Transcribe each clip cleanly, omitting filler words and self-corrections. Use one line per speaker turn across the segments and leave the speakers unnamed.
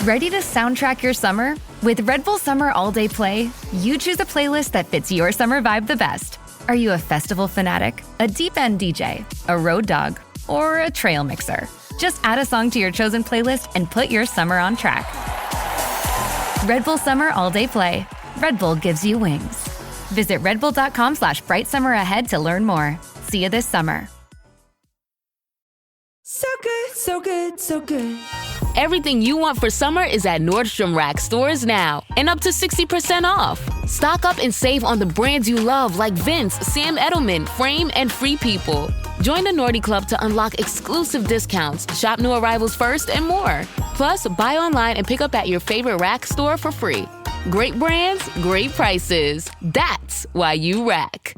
Ready to soundtrack your summer? With Red Bull Summer All Day Play, you choose a playlist that fits your summer vibe the best. Are you a festival fanatic, a deep end DJ, a road dog, or a trail mixer? Just add a song to your chosen playlist and put your summer on track. Red Bull Summer All Day Play. Red Bull gives you wings. Visit redbull.com/brightsummer ahead to learn more. See you this summer.
So good, so good, so good.
Everything you want for summer is at Nordstrom Rack stores now, and up to 60% off. Stock up and save on the brands you love like Vince, Sam Edelman, Frame, and Free People. Join the Nordy Club to unlock exclusive discounts, shop new arrivals first, and more. Plus, buy online and pick up at your favorite Rack store for free. Great brands, great prices. That's why you Rack.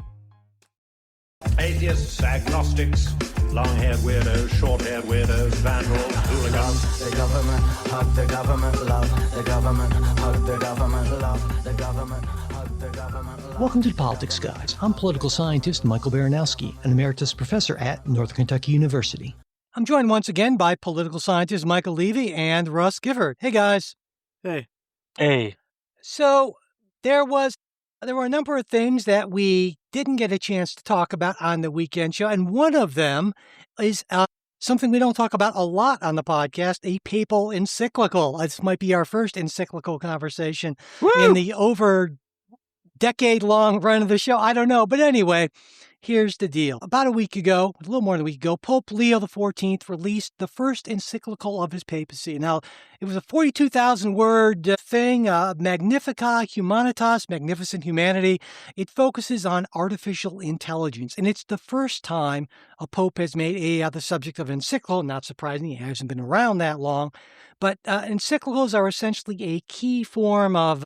Atheists, agnostics, long-haired weirdos, short-haired weirdos, vandals, hooligans.
The government, hug the government, love the government, hug the government, love the government, hug the government, love.
Welcome to the Politics Guys. I'm political scientist Michael Baranowski, an emeritus professor at Northern Kentucky University. I'm joined once again by political scientist Michael Levy and Russ Gifford. Hey, guys.
Hey.
So there were a number of things that we didn't get a chance to talk about on the weekend show, and one of them is something we don't talk about a lot on the podcast, a papal encyclical. This might be our first encyclical conversation in the over decade-long run of the show. I don't know. But anyway, here's the deal. About a week ago, a little more than a week ago, Pope Leo XIV released the first encyclical of his papacy. Now, it was a 42,000-word thing, Magnificat Humanitas, Magnificent Humanity. It focuses on artificial intelligence, and it's the first time a pope has made AI the subject of an encyclical. Not surprising, he hasn't been around that long. But encyclicals are essentially a key form of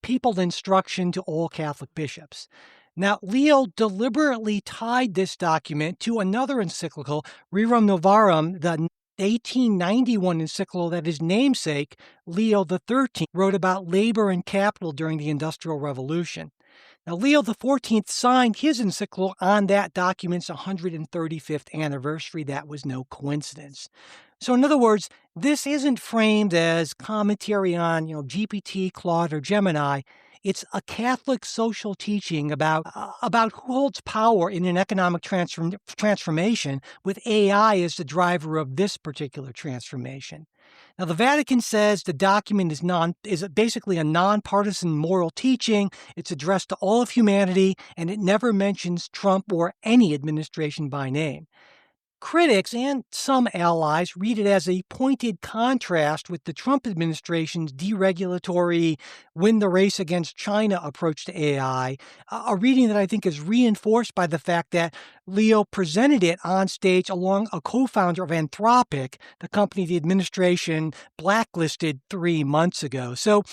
papal instruction to all Catholic bishops. Now, Leo deliberately tied this document to another encyclical, Rerum Novarum, the 1891 encyclical that his namesake, Leo XIII, wrote about labor and capital during the Industrial Revolution. Now, Leo XIV signed his encyclical on that document's 135th anniversary. That was no coincidence. So, in other words, this isn't framed as commentary on, GPT, Claude, or Gemini. It's a Catholic social teaching about who holds power in an economic transformation, with AI as the driver of this particular transformation. Now, the Vatican says the document is basically a nonpartisan moral teaching. It's addressed to all of humanity, and it never mentions Trump or any administration by name. Critics and some allies read it as a pointed contrast with the Trump administration's deregulatory win the race against China approach to AI, a reading that I think is reinforced by the fact that Leo presented it on stage along a co-founder of Anthropic, the company the administration blacklisted 3 months ago. So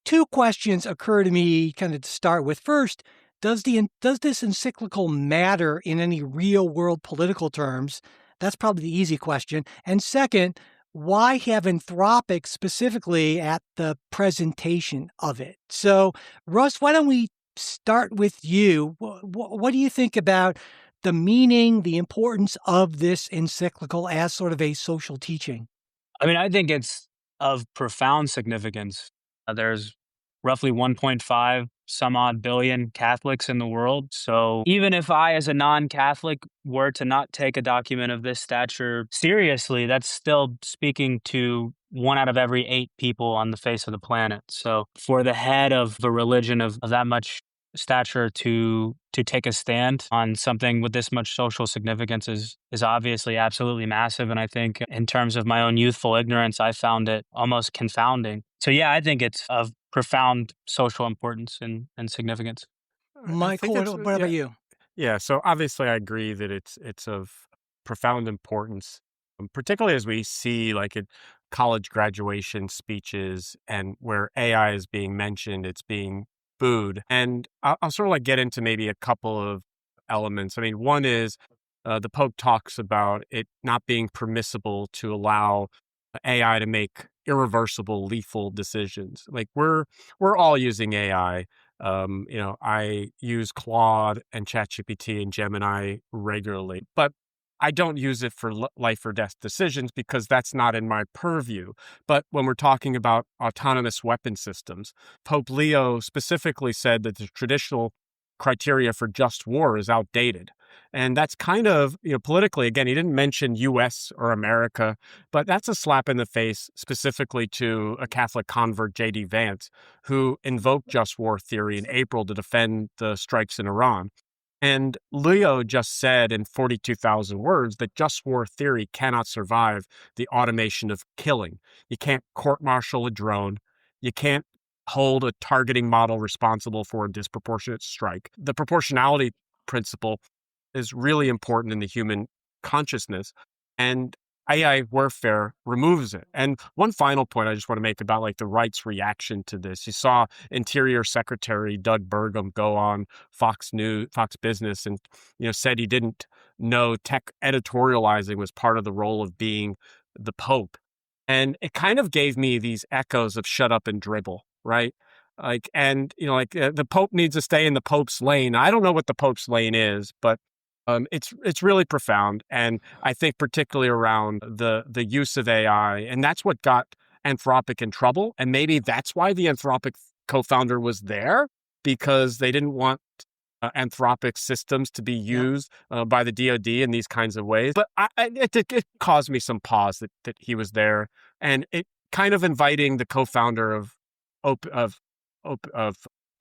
2 questions occur to me kind of to start with. First, does this encyclical matter in any real-world political terms? That's probably the easy question. And second, why have Anthropic specifically at the presentation of it? So, Russ, why don't we start with you? What do you think about the meaning, the importance of this encyclical as sort of a social teaching?
I mean, I think it's of profound significance. There's roughly 1.5 some odd billion Catholics in the world. So even if I, as a non-Catholic, were to not take a document of this stature seriously, that's still speaking to 1 out of every 8 people on the face of the planet. So for the head of a religion of that much stature to take a stand on something with this much social significance is obviously absolutely massive. And I think in terms of my own youthful ignorance, I found it almost confounding. So yeah, I think it's of profound social importance and significance.
Michael, what about you?
Yeah, so obviously I agree that it's of profound importance, particularly as we see like in college graduation speeches and where AI is being mentioned, it's being booed. And I'll sort of like get into maybe a couple of elements. I mean, one is the Pope talks about it not being permissible to allow AI to make irreversible, lethal decisions. Like we're all using AI. I use Claude and ChatGPT and Gemini regularly, but I don't use it for life or death decisions because that's not in my purview. But when we're talking about autonomous weapon systems, Pope Leo specifically said that the traditional criteria for just war is outdated. And that's kind of, politically, again, he didn't mention US or America, but that's a slap in the face specifically to a Catholic convert, J.D. Vance, who invoked just war theory in April to defend the strikes in Iran. And Leo just said in 42,000 words that just war theory cannot survive the automation of killing. You can't court-martial a drone. You can't hold a targeting model responsible for a disproportionate strike. The proportionality principle is really important in the human consciousness, and AI warfare removes it. And one final point I just want to make about the right's reaction to this. You saw Interior Secretary Doug Burgum go on Fox Business and said he didn't know tech editorializing was part of the role of being the Pope. And it kind of gave me these echoes of shut up and dribble, right? The Pope needs to stay in the Pope's lane. I don't know what the Pope's lane is, but it's really profound, and I think particularly around the use of AI, and that's what got Anthropic in trouble, and maybe that's why the Anthropic co-founder was there, because they didn't want Anthropic systems to be used by the DoD in these kinds of ways. But it caused me some pause that he was there, and it kind of inviting the co-founder of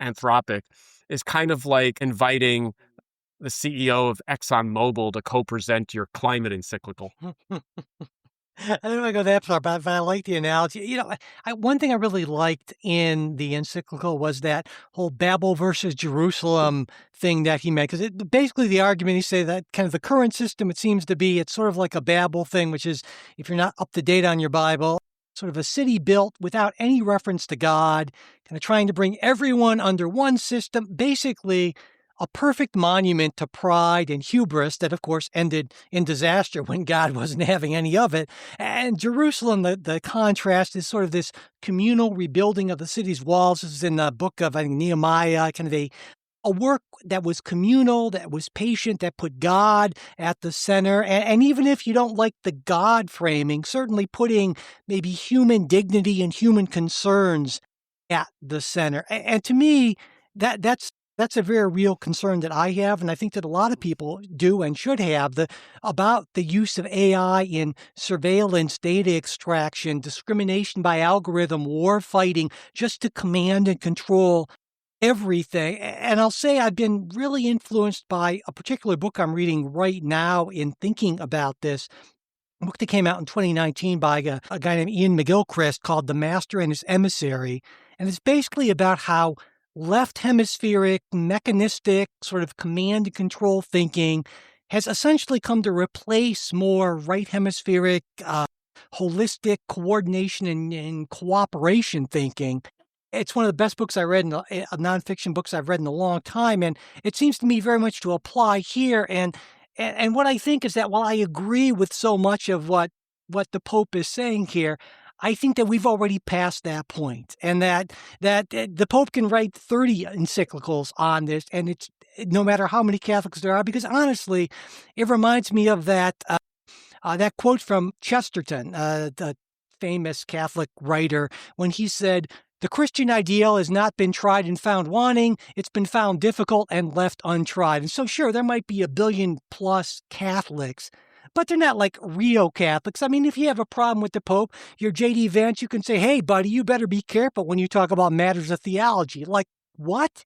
Anthropic is kind of like inviting the CEO of ExxonMobil to co-present your climate encyclical.
I don't want to go that far, but I like the analogy. One thing I really liked in the encyclical was that whole Babel versus Jerusalem thing that he made. Because basically the argument, he said that kind of the current system, it seems to be, it's sort of like a Babel thing, which is if you're not up to date on your Bible, sort of a city built without any reference to God, kind of trying to bring everyone under one system, basically a perfect monument to pride and hubris that, of course, ended in disaster when God wasn't having any of it. And Jerusalem, the contrast is sort of this communal rebuilding of the city's walls. This is in the book of, I think, Nehemiah, kind of a work that was communal, that was patient, that put God at the center. And even if you don't like the God framing, certainly putting maybe human dignity and human concerns at the center. And to me, that's a very real concern that I have, and I think that a lot of people do and should have, about the use of AI in surveillance, data extraction, discrimination by algorithm, war fighting, just to command and control everything. And I'll say I've been really influenced by a particular book I'm reading right now in thinking about this. A book that came out in 2019 by a guy named Ian McGilchrist called The Master and His Emissary. And it's basically about how left hemispheric, mechanistic, sort of command and control thinking has essentially come to replace more right hemispheric, holistic coordination and cooperation thinking. It's one of the best books I read, nonfiction books I've read in a long time, and it seems to me very much to apply here. And what I think is that while I agree with so much of what the Pope is saying here, I think that we've already passed that point, and that the Pope can write 30 encyclicals on this, and it's no matter how many Catholics there are, because honestly, it reminds me of that quote from Chesterton, the famous Catholic writer, when he said, "The Christian ideal has not been tried and found wanting. It's been found difficult and left untried." And so sure, there might be 1 billion plus Catholics, but they're not like Rio Catholics. I mean, if you have a problem with the Pope, you're J.D. Vance, you can say, "Hey, buddy, you better be careful when you talk about matters of theology." Like, what?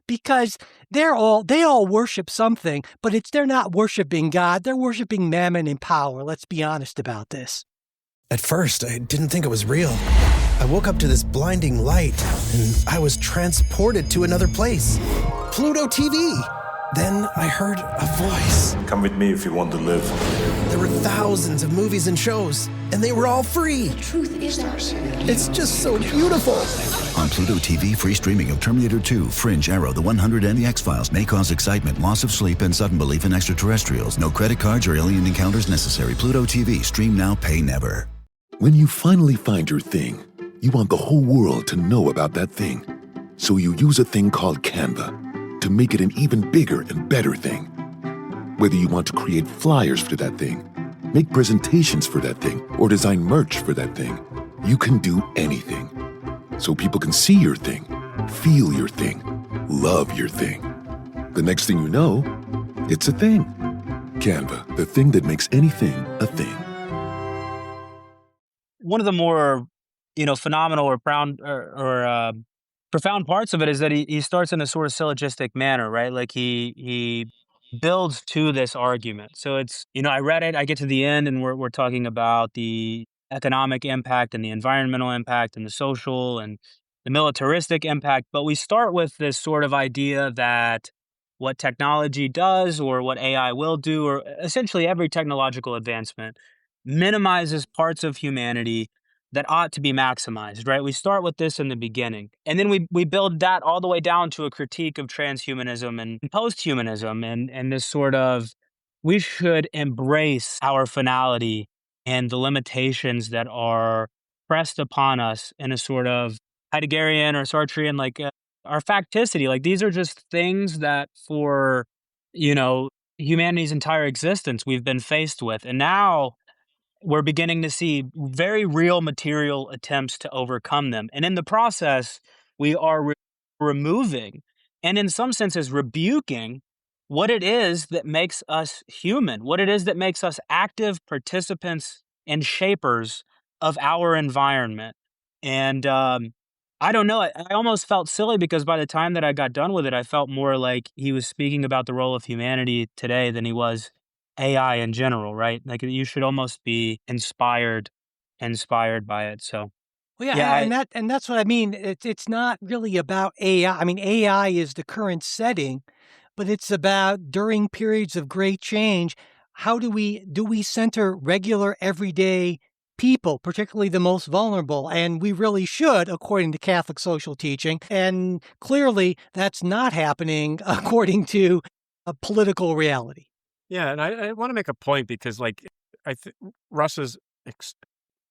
Because they all worship something, but they're not worshiping God. They're worshiping mammon and power. Let's be honest about this.
At first, I didn't think it was real. I woke up to this blinding light, and I was transported to another place. Pluto TV! Then I heard a voice.
Come with me if you want to live.
There were thousands of movies and shows, and they were all free.
The truth is out.
It's just so beautiful.
On Pluto TV, free streaming of Terminator 2, Fringe, Arrow, The 100, and The X-Files may cause excitement, loss of sleep, and sudden belief in extraterrestrials. No credit cards or alien encounters necessary. Pluto TV. Stream now, pay never.
When you finally find your thing, you want the whole world to know about that thing. So you use a thing called Canva to make it an even bigger and better thing. Whether you want to create flyers for that thing, make presentations for that thing, or design merch for that thing, you can do anything. So people can see your thing, feel your thing, love your thing. The next thing you know, it's a thing. Canva, the thing that makes anything a thing.
One of the more, phenomenal or profound parts of it is that he starts in a sort of syllogistic manner, right? Like he builds to this argument. So it's, I read it, I get to the end, and we're talking about the economic impact and the environmental impact and the social and the militaristic impact. But we start with this sort of idea that what technology does or what AI will do, or essentially every technological advancement, minimizes parts of humanity that ought to be maximized, right? We start with this in the beginning. And then we build that all the way down to a critique of transhumanism and posthumanism and this sort of, we should embrace our finality and the limitations that are pressed upon us in a sort of Heideggerian or Sartrean, like our facticity. Like these are just things that for, humanity's entire existence we've been faced with. And now we're beginning to see very real material attempts to overcome them. And in the process, we are removing and in some senses rebuking what it is that makes us human, what it is that makes us active participants and shapers of our environment. And I don't know, I almost felt silly because by the time that I got done with it, I felt more like he was speaking about the role of humanity today than he was AI in general, right? Like you should almost be inspired by it. So
Well, yeah,
yeah,
and that's what I mean. It's not really about AI. I mean, AI is the current setting, but it's about during periods of great change, how do we center regular everyday people, particularly the most vulnerable? And we really should, according to Catholic social teaching. And clearly, that's not happening according to a political reality.
Yeah, and I want to make a point because, like, Russ is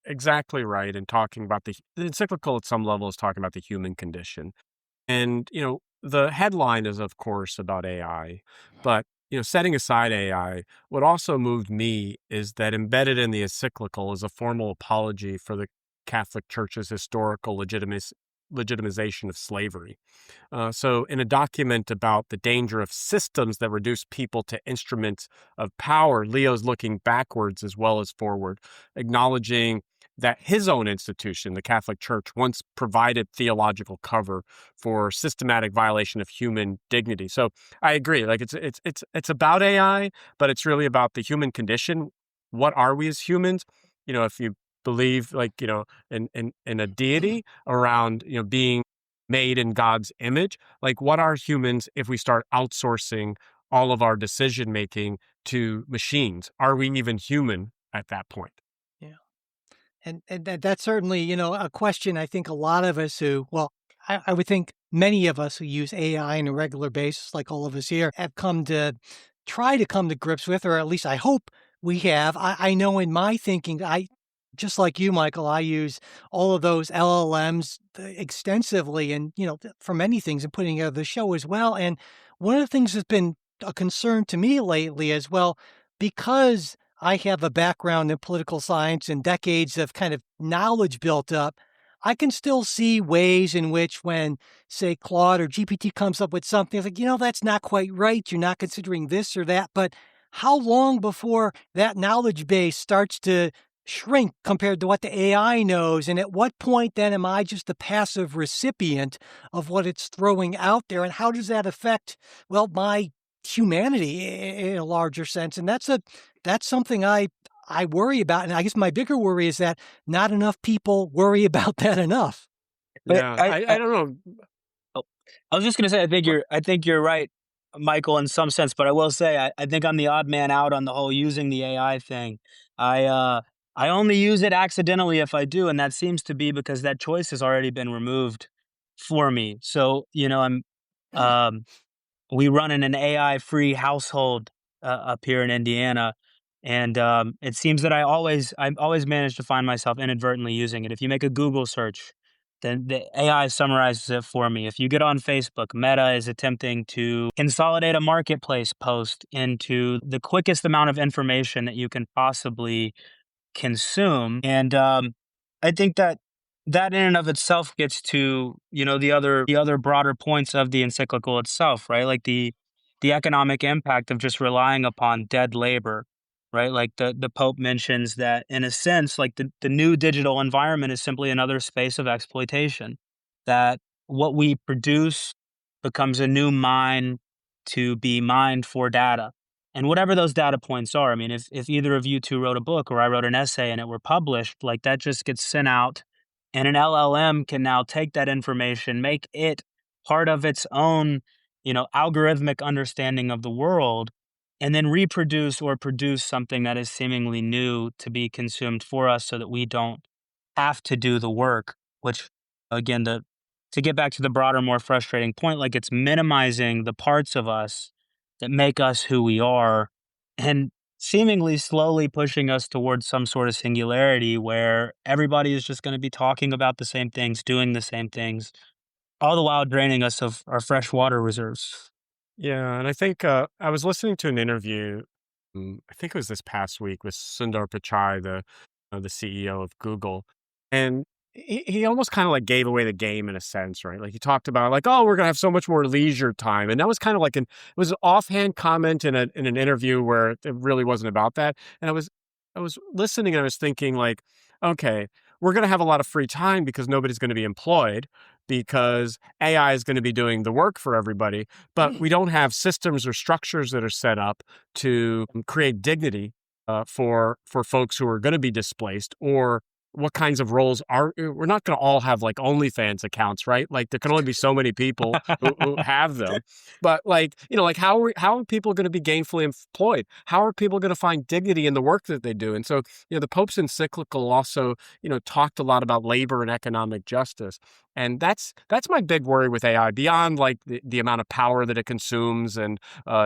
exactly right in talking about the encyclical at some level is talking about the human condition. And, the headline is, of course, about AI, but, setting aside AI, what also moved me is that embedded in the encyclical is a formal apology for the Catholic Church's historical legitimization of slavery. So in a document about the danger of systems that reduce people to instruments of power, Leo's looking backwards as well as forward, acknowledging that his own institution, the Catholic Church, once provided theological cover for systematic violation of human dignity. So I agree. Like it's about AI, but it's really about the human condition. What are we as humans? If you believe in a deity around being made in God's image, like what are humans if we start outsourcing all of our decision making to machines? Are we even human at that point?
And that's certainly, a question I think a lot of us I would think many of us who use AI on a regular basis, like all of us here, have try to come to grips with, or at least I hope we have. I know in my thinking, just like you, Michael, I use all of those LLMs extensively and, for many things and putting together the show as well. And one of the things that's been a concern to me lately as well, because I have a background in political science and decades of kind of knowledge built up, I can still see ways in which when, say, Claude or GPT comes up with something, it's like, that's not quite right. You're not considering this or that. But how long before that knowledge base starts to shrink compared to what the AI knows? And at what point then am I just a passive recipient of what it's throwing out there? And how does that affect, my humanity in a larger sense? And that's something I worry about. And I guess my bigger worry is that not enough people worry about that enough.
but
Yeah, I don't know.
oh, I was just gonna say, I think you're right, Michael, in some sense. But I will say, I think I'm the odd man out on the whole using the AI thing. I only use it accidentally if I do, and that seems to be because that choice has already been removed for me. So I'm um, we run in an AI-free household up here in Indiana, and it seems that I always manage to find myself inadvertently using it. If you make a Google search the AI summarizes it for me. If you get on Facebook, Meta is attempting to consolidate a marketplace post into the quickest amount of information that you can possibly consume. And I think that in and of itself gets to, the other broader points of the encyclical itself, right? Like the economic impact of just relying upon dead labor, right? Like the Pope mentions that in a sense, like the new digital environment is simply another space of exploitation, that what we produce becomes a new mine to be mined for data. And whatever those data points are, I mean, if either of you two wrote a book or I wrote an essay and it were published, like that just gets sent out and an LLM can now take that information, make it part of its own, algorithmic understanding of the world, and then reproduce or produce something that is seemingly new to be consumed for us so that we don't have to do the work, which again, to get back to the broader, more frustrating point, like it's minimizing the parts of us that make us who we are and seemingly slowly pushing us towards some sort of singularity where everybody is just going to be talking about the same things, doing the same things, all the while draining us of our fresh water reserves.
Yeah, and I think I was listening to an interview. I think it was this past week with Sundar Pichai, the CEO of Google, and he almost kind of like gave away the game in a sense, right? Like he talked about like, oh, we're gonna have so much more leisure time, and that was kind of like it was an offhand comment in an interview where it really wasn't about that. And I was listening and I was thinking like, okay, we're gonna have a lot of free time because nobody's going to be employed because AI is going to be doing the work for everybody, but we don't have systems or structures that are set up to create dignity for folks who are going to be displaced, or what kinds of roles we're not going to all have like OnlyFans accounts, right? Like there can only be so many people who have them, but like, like how are people going to be gainfully employed? How are people going to find dignity in the work that they do? And so, the Pope's encyclical also, talked a lot about labor and economic justice. And that's my big worry with AI, beyond like the amount of power that it consumes and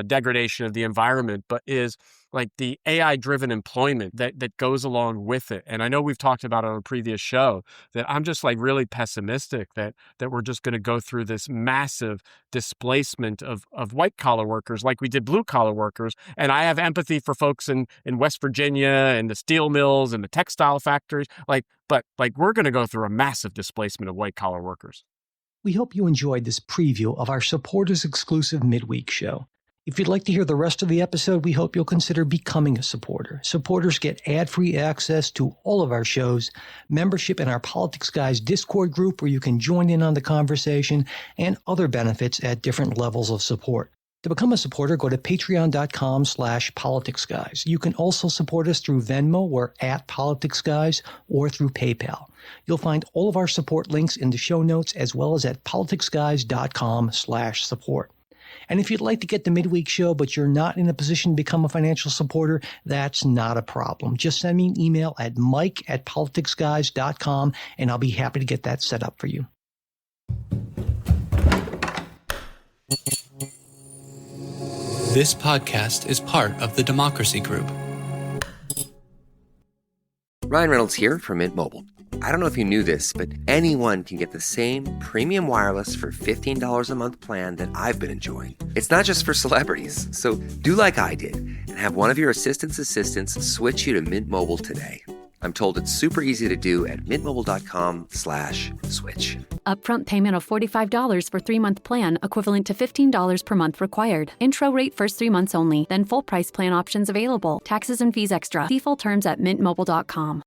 degradation of the environment, but is like the AI-driven employment that goes along with it. And I know we've talked about it on a previous show that I'm just like really pessimistic that we're just going to go through this massive displacement of white-collar workers like we did blue-collar workers. And I have empathy for folks in West Virginia and the steel mills and the textile factories, but we're going to go through a massive displacement of white-collar workers.
We hope you enjoyed this preview of our supporters-exclusive midweek show. If you'd like to hear the rest of the episode, we hope you'll consider becoming a supporter. Supporters get ad-free access to all of our shows, membership in our Politics Guys Discord group where you can join in on the conversation, and other benefits at different levels of support. To become a supporter, go to patreon.com/politicsguys. You can also support us through Venmo or @politicsguys or through PayPal. You'll find all of our support links in the show notes as well as at politicsguys.com/support. And if you'd like to get the midweek show, but you're not in a position to become a financial supporter, that's not a problem. Just send me an email at mike@politicsguys.com, and I'll be happy to get that set up for you.
This podcast is part of the Democracy Group.
Ryan Reynolds here from Mint Mobile. I don't know if you knew this, but anyone can get the same premium wireless for $15 a month plan that I've been enjoying. It's not just for celebrities. So do like I did and have one of your assistants switch you to Mint Mobile today. I'm told it's super easy to do at mintmobile.com/switch.
Upfront payment of $45 for 3-month plan, equivalent to $15 per month required. Intro rate first 3 months only, then full price plan options available. Taxes and fees extra. See full terms at mintmobile.com.